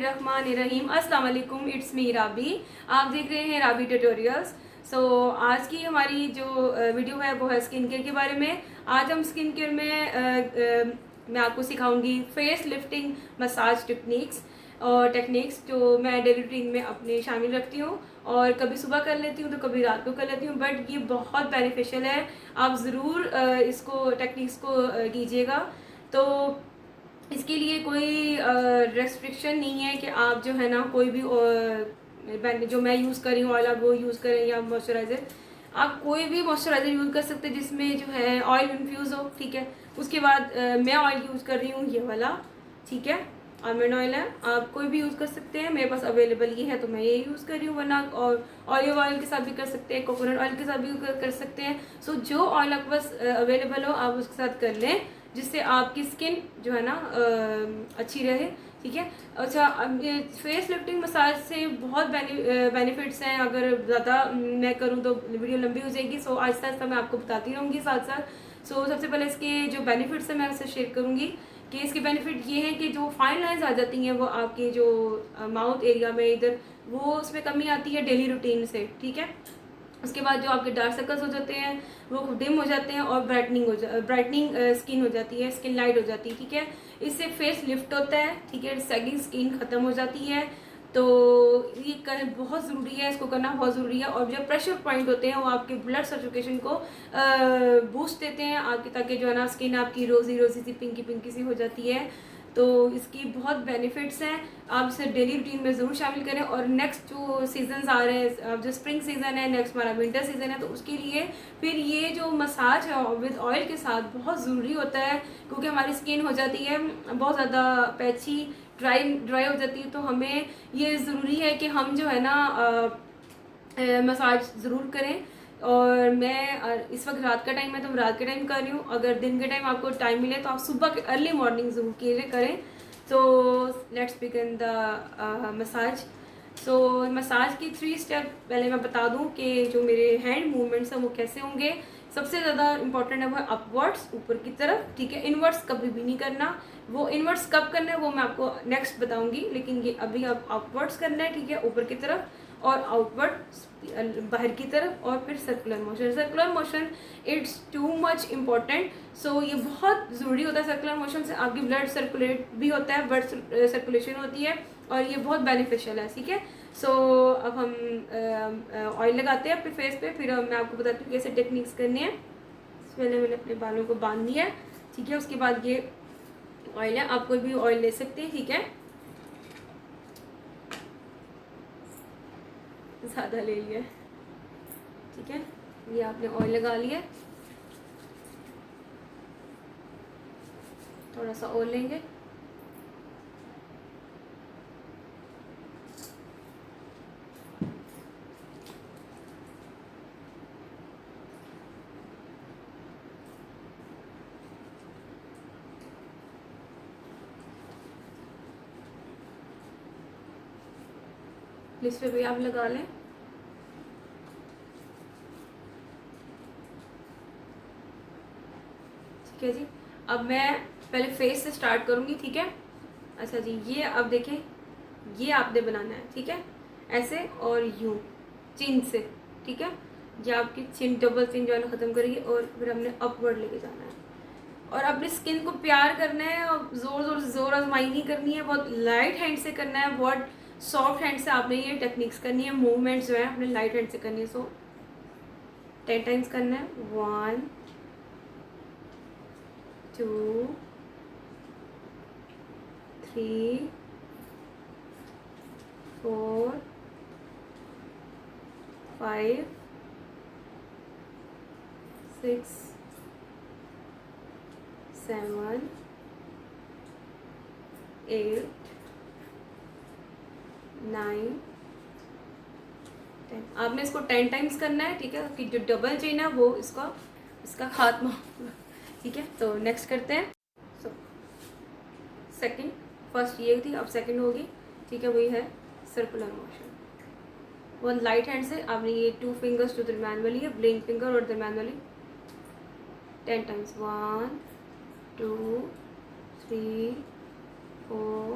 रहमानिर्रहीम। अस्सलाम वालेकुम, it's me राबी। आप देख रहे हैं राबी ट्यूटोरियल्स। आज की हमारी जो वीडियो है वो है स्किन केयर के बारे में। आज हम स्किन केयर में मैं आपको सिखाऊंगी फेस लिफ्टिंग मसाज टेक्निक्स जो मैं डेली रूटीन में अपने शामिल रखती हूँ और कभी सुबह कर लेती हूँ तो कभी रात को कर लेती हूँ, बट ये बहुत बेनिफिशियल है। आप ज़रूर इसको टेक्निक्स को कीजिएगा। तो इसके लिए कोई रेस्ट्रिक्शन नहीं है कि आप जो है ना कोई भी जो मैं यूज़ कर रही हूँ ऑयल आप वो यूज़ करें या मॉइस्चराइज़र। आप कोई भी मॉइस्चराइज़र यूज़ कर सकते हैं जिसमें जो है ऑयल इन्फ्यूज़ हो, ठीक है। उसके बाद मैं ऑयल यूज़ कर रही हूँ ये वाला, ठीक है, आलमंड ऑयल है। आप कोई भी यूज़ कर सकते हैं, मेरे पास अवेलेबल ये है तो मैं ये यूज़ कर रही हूँ, वरना और ऑलिव ऑयल के साथ भी कर सकते हैं, कोकोनट ऑयल के साथ भी कर सकते हैं। सो जो ऑयल आपके पास अवेलेबल हो आप उसके साथ कर लें, जिससे आपकी स्किन जो है ना अच्छी रहे, ठीक है। अच्छा, फेस लिफ्टिंग मसाज से बहुत बेनिफिट्स हैं। अगर ज़्यादा मैं करूँ तो वीडियो लंबी हो जाएगी, सो आहिस्ता आहिस्ता मैं आपको बताती रहूँगी साथ साथ। सबसे पहले इसके जो बेनिफिट्स हैं मैं आपसे शेयर करूँगी कि इसके बेनिफिट ये हैं कि जो फाइन लाइंस आ जाती हैं वो आपके जो माउथ एरिया में इधर, वो उसमें कमी आती है डेली रूटीन से, ठीक है। उसके बाद जो आपके डार्क सर्कल्स हो जाते हैं वो डिम हो जाते हैं और ब्राइटनिंग स्किन हो जाती है, स्किन लाइट हो जाती है, ठीक है। इससे फेस लिफ्ट होता है, ठीक है, सैगिंग स्किन ख़त्म हो जाती है। तो ये बहुत ज़रूरी है, इसको करना बहुत ज़रूरी है। और जो प्रेशर पॉइंट होते हैं वो आपके ब्लड सर्कुलेशन को बूस्ट देते हैं आपके, ताकि जो है ना स्किन आपकी रोज़ी रोज़ी सी पिंकी पिंकी सी हो जाती है। तो इसकी बहुत बेनिफिट्स हैं, आप इसे डेली रूटीन में ज़रूर शामिल करें। और नेक्स्ट जो सीजन्स आ रहे हैं, अब जो स्प्रिंग सीज़न है, नेक्स्ट हमारा विंटर सीज़न है, तो उसके लिए फिर ये जो मसाज है विद ऑयल के साथ बहुत ज़रूरी होता है, क्योंकि हमारी स्किन हो जाती है बहुत ज़्यादा पैची, ड्राई हो जाती है। तो हमें ये ज़रूरी है कि हम जो है ना मसाज ज़रूर करें। और मैं इस वक्त रात का टाइम है तो मैं रात के टाइम कर रही हूँ। अगर दिन के टाइम आपको टाइम मिले तो आप सुबह के अर्ली मॉर्निंग ज़रूर कीजिए करें। तो let's begin the massage. Massage की 3 स्टेप पहले मैं बता दूं कि जो मेरे हैंड मूवमेंट्स हैं वो कैसे होंगे। सबसे ज़्यादा इंपॉर्टेंट है वो है अपवर्ड्स, ऊपर की तरफ, ठीक है। इनवर्ड्स कभी भी नहीं करना। वो इनवर्ड्स कब करना है वो मैं आपको नेक्स्ट बताऊंगी, लेकिन ये अभी अब अपवर्ड्स करना है, ठीक है, ऊपर की तरफ, और आउटवर्ड बाहर की तरफ, और फिर circular motion it's too much important. ये बहुत ज़रूरी होता है। सर्कुलर मोशन से आपकी ब्लड सर्कुलेट भी होता है, ब्लड सर्कुलेशन होती है, और ये बहुत बेनिफिशियल है, ठीक है। अब हम ऑयल लगाते हैं अपने फेस पे, फिर मैं आपको बताती हूँ कैसे टेक्निक्स करनी है। पहले मैंने अपने बालों को बांध लिया है, ठीक है। उसके बाद ये ऑयल है, आप कोई भी ऑयल ले सकते हैं, ठीक है। ज़्यादा ले लिया, ठीक है। ये आपने ऑयल लगा लिया, थोड़ा सा और लेंगे, लिस्ट पे भी आप लगा लें। ठीक है जी। अब मैं पहले फेस से स्टार्ट करूंगी, ठीक है। अच्छा जी, ये अब देखें, ये आपने बनाना है, ठीक है, ऐसे और यूं चिन से, ठीक है। ये आपकी चिन, डबल चिन जो है ना ख़त्म करेगी, और फिर हमने अपवर्ड लेके जाना है और अपनी स्किन को प्यार करना है। और जोर आजमाई नहीं करनी है, बहुत लाइट हैंड से करना है, बहुत सॉफ्ट हैंड से आपने ये टेक्निक्स करनी है। मूवमेंट्स जो है अपने लाइट हैंड से करनी है। 10 टाइम्स करना है। 1 2 3 4 5 6 7 8 9 10। आपने इसको 10 टाइम्स करना है, ठीक है, कि जो डबल चेन है वो इसका खात्मा होगा, ठीक है। तो नेक्स्ट करते हैं। सेकंड, फर्स्ट ये थी, अब सेकंड होगी, ठीक है। वही है circular motion. One light hand से आपने ये 2 फिंगर्स जो दरम्यान वाली है, ब्लिंक फिंगर और दरम्यान वाली, 10 टाइम्स। 1 2 3 4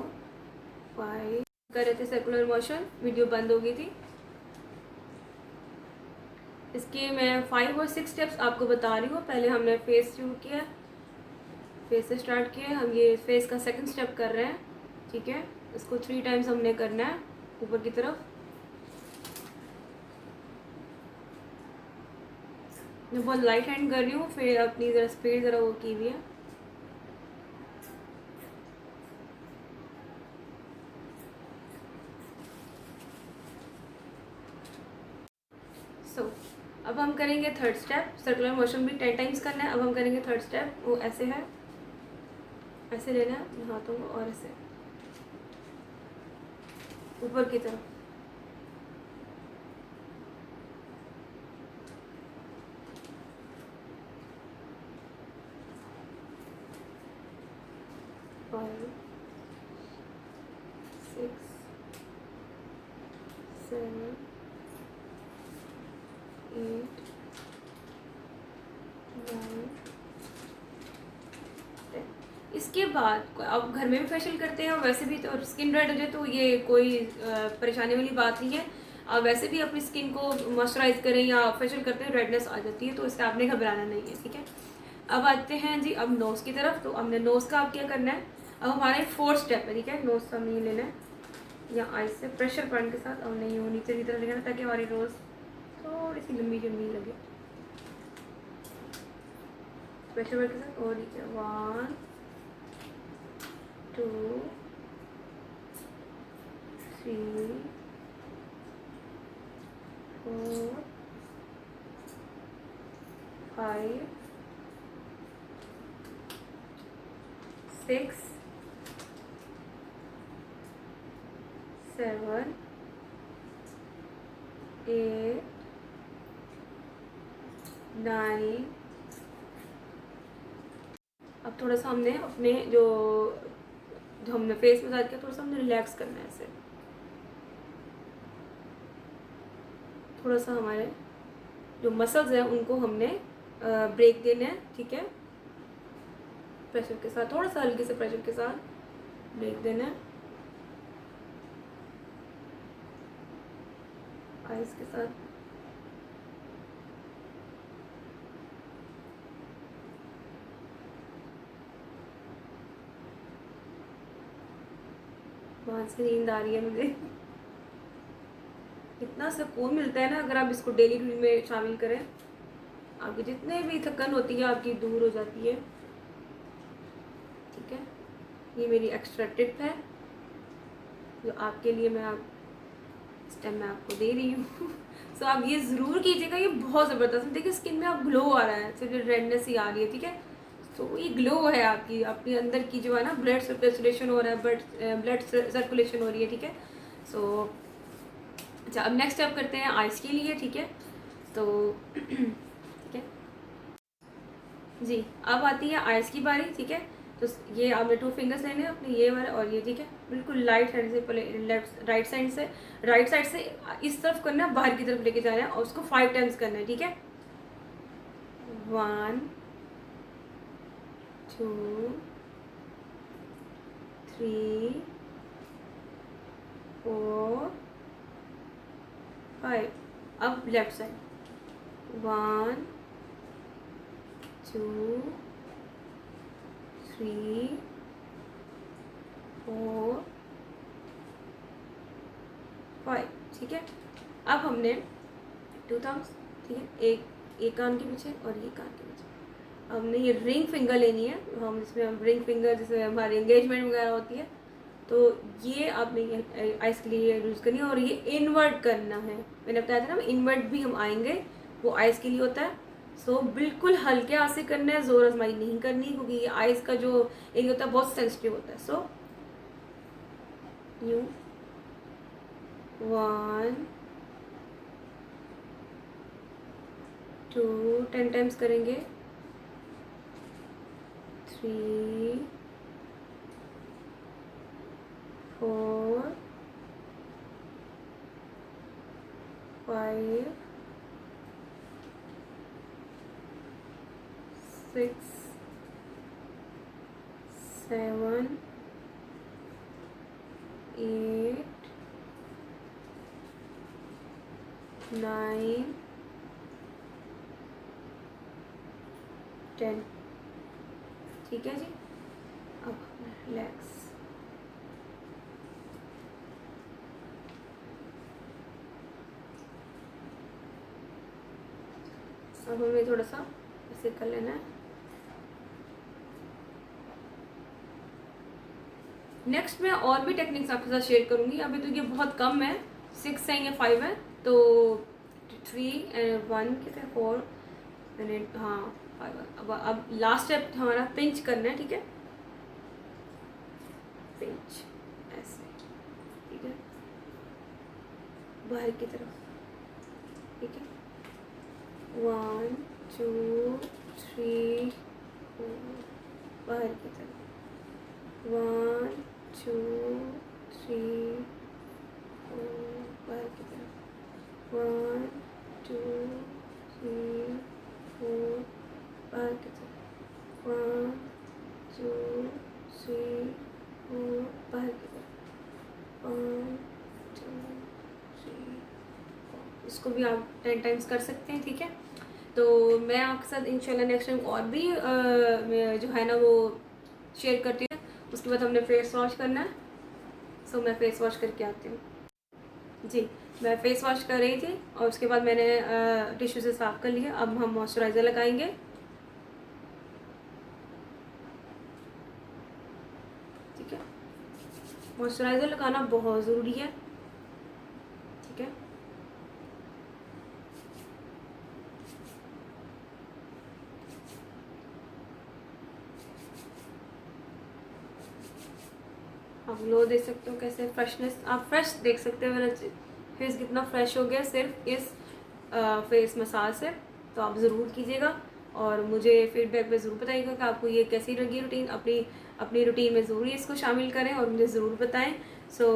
5 कर रहे थे सर्कुलर मोशन, वीडियो बंद हो गई थी। इसके मैं 5 और 6 स्टेप्स आपको बता रही हूँ। पहले हमने फेस शुरू किया, फेस से स्टार्ट किया, हम ये फेस का सेकंड स्टेप कर रहे हैं, ठीक है। इसको 3 टाइम्स हमने करना है ऊपर की तरफ। मैं बहुत लाइट हैंड कर रही हूँ, फिर अपनी ज़रा स्पीड ज़रा वो की हुई है। अब हम करेंगे थर्ड स्टेप। सर्कुलर मोशन भी 10 टाइम्स करना है। अब हम करेंगे थर्ड स्टेप, वो ऐसे है, ऐसे लेना है हाथों को और ऐसे ऊपर की तरफ। फाइव, 6, 7, 8, 9, 10। इसके बाद अब घर में भी फेशियल करते हैं, और वैसे भी तो स्किन रेड हो जाए तो ये कोई परेशानी वाली बात नहीं है। वैसे भी अपनी स्किन को मॉइस्चराइज करें या फेशियल करते हैं रेडनेस आ जाती है, तो इससे आपने घबराना नहीं है, ठीक है। अब आते हैं जी अब नोज़ की तरफ। तो हमने नोज़ का अब क्या करना है, अब हमारे 4 स्टेप है, ठीक है। नोज़ का हमने लेना है या आइज से प्रेशर पॉइंट के साथ हमने यूँ नीचे की तरफ लेना, ताकि हमारी नोज़ थोड़ी सी लंबी लंबी लगे। प्रेशर पॉइंट के साथ और नीचे 1, 2, 3, 4, 5, 6, 7, 8, 9। अब थोड़ा सा हमने अपने जो हमने फेस मसाज किया, थोड़ा सा हमने रिलैक्स करना है ऐसे। थोड़ा सा हमारे जो मसल्स हैं उनको हमने ब्रेक देना है, ठीक है। प्रेशर के साथ, थोड़ा सा हल्के से प्रेशर के साथ ब्रेक देना है। आइस के साथ वहाँ से नींद आ रही है मुझे। इतना सुकून मिलता है ना अगर आप इसको डेली रूटीन में शामिल करें। आपकी जितने भी थकन होती है आपकी दूर हो जाती है, ठीक है। ये मेरी एक्स्ट्रा टिप है जो आपके लिए मैं आप इस टाइम मैं आपको दे रही हूँ। सो आप ये ज़रूर कीजिएगा, ये बहुत ज़बरदस्त है। देखिए स्किन में आप ग्लो आ रहा है, सिर्फ रेडनेस ही आ रही है, ठीक है। तो ये ग्लो है आपकी अपने अंदर की जो है ना, ब्लड सर्कुलेशन हो रहा है, ब्लड सर्कुलेशन हो रही है, ठीक है। सो अच्छा, अब नेक्स्ट स्टेप करते हैं आइस के लिए, ठीक है। तो ठीक है जी, अब आती है आइस की बारी, ठीक है। तो ये आपने 2 फिंगर्स लेने हैं अपने, ये वाले और ये, ठीक है। बिल्कुल लाइट हैंड से पहले राइट साइड से इस तरफ करना है, बाहर की तरफ लेके जाना है और उसको 5 टाइम्स करना है, ठीक है। 1, 2, 3, 4, 5। अब लेफ्ट साइड 1, 2, 3, 4, 5, ठीक है। अब हमने 2 थम्स, ठीक है, एक कान के पीछे और ये कान के पीछे। हमने ये रिंग फिंगर लेनी है, हम इसमें हम रिंग फिंगर जैसे हमारी एंगेजमेंट वगैरह होती है, तो ये आपने ये आइस के लिए यूज़ करनी है। और ये इनवर्ट करना है, मैंने बताया था ना इनवर्ट भी हम आएंगे, वो आइस के लिए होता है। सो बिल्कुल हल्के हाथ से करना है, जोर आजमाई नहीं करनी, क्योंकि ये आइस का जो एरिया होता है बहुत सेंसिटिव होता है। सो यू 1, 2, 10 टाइम्स करेंगे, 3, 4, 5, 6, 7, 8, 9 10। ठीक है जी। अब रिलैक्स। अब हमें थोड़ा सा ऐसे कर लेना है। नेक्स्ट मैं और भी टेक्निक्स आपके साथ शेयर करूंगी। अभी तो ये बहुत कम है, 6 है या 5 है, तो 3 एंड 1 कितने 4 मिनट, हाँ 5। अब लास्ट स्टेप हमारा पिंच करना है, ठीक है, पिंच ऐसे, ठीक है, बाहर की तरफ, ठीक है, 1 2 3 4, बाहर की तरफ, 1 2 3 4, बाहर की तरफ, 1 2 3 4, बाहर की तरफ, 1 2 3 4, बाहर की तरफ, 1 2 3 4। इसको भी आप 10 टाइम्स कर सकते हैं, ठीक है। तो मैं आपके साथ इंशाल्लाह नेक्स्ट टाइम और भी जो है ना वो शेयर करती हूँ। उसके बाद हमने फेस वॉश करना है, सो मैं फेस वॉश करके आती हूँ जी। मैं फेस वॉश कर रही थी और उसके बाद मैंने टिश्यू से साफ कर लिया। अब हम मॉइस्चराइज़र लगाएंगे, ठीक है। मॉइस्चराइज़र लगाना बहुत ज़रूरी है, ठीक है। आप ग्लो देख सकते हो, कैसे फ्रेशनेस, आप फ्रेश देख सकते हो मेरा फेस कितना फ्रेश हो गया सिर्फ इस फेस मसाज से। तो आप ज़रूर कीजिएगा और मुझे फीडबैक में ज़रूर बताइएगा कि आपको ये कैसी लगी रूटीन। अपनी अपनी रूटीन में ज़रूर इसको शामिल करें और मुझे ज़रूर बताएं। सो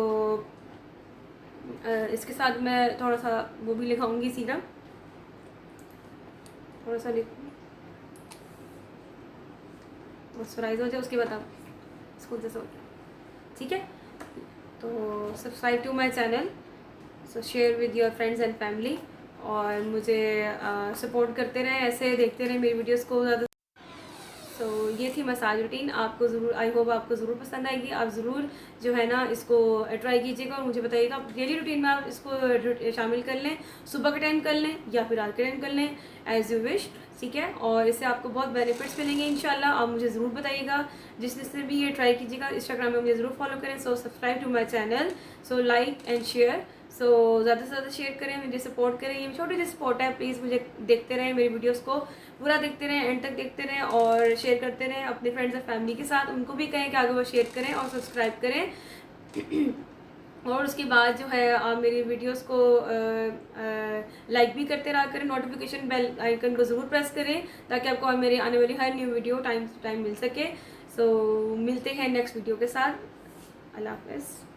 इसके साथ मैं थोड़ा सा वो भी लिखाऊंगी सीरम, थोड़ा सा मॉइस्चराइज हो जाए उसके बाद आप इसको जैसे, ठीक है। तो subscribe to my channel, so share with your friends and family, और मुझे सपोर्ट करते रहें, ऐसे देखते रहें मेरी वीडियोस को ज़्यादा। तो ये थी मसाज रूटीन, आपको ज़रूर, आई होप आपको ज़रूर पसंद आएगी। आप ज़रूर जो है ना इसको ट्राई कीजिएगा और मुझे बताइएगा। आप डेली रूटीन में आप इसको शामिल कर लें, सुबह के टाइम कर लें या फिर रात के टाइम कर लें, एज़ यू विश, ठीक है। और इससे आपको बहुत बेनिफिट्स मिलेंगे इंशाल्लाह। आप मुझे ज़रूर बताइएगा, जिसने भी ये ट्राई कीजिएगा। इंस्टाग्राम में मुझे ज़रूर फॉलो करें। So subscribe to my channel, so like and share, so ज़्यादा से ज़्यादा शेयर करें, मुझे सपोर्ट करें। ये छोटी सी सपोर्ट है, प्लीज़ मुझे देखते रहें, मेरी वीडियोस को पूरा देखते रहें, एंड तक देखते रहें और शेयर करते रहें अपने फ्रेंड्स और फैमिली के साथ। उनको भी कहें कि आगे वो शेयर करें और सब्सक्राइब करें। और उसके बाद जो है आप मेरी वीडियोस को लाइक भी करते रहा करें, नोटिफिकेशन बेल आइकन को ज़रूर प्रेस करें ताकि आपको मेरी आने वाली हर new video time to time मिल सके। सो मिलते हैं नेक्स्ट वीडियो के साथ। अल्लाह हाफ़िज़।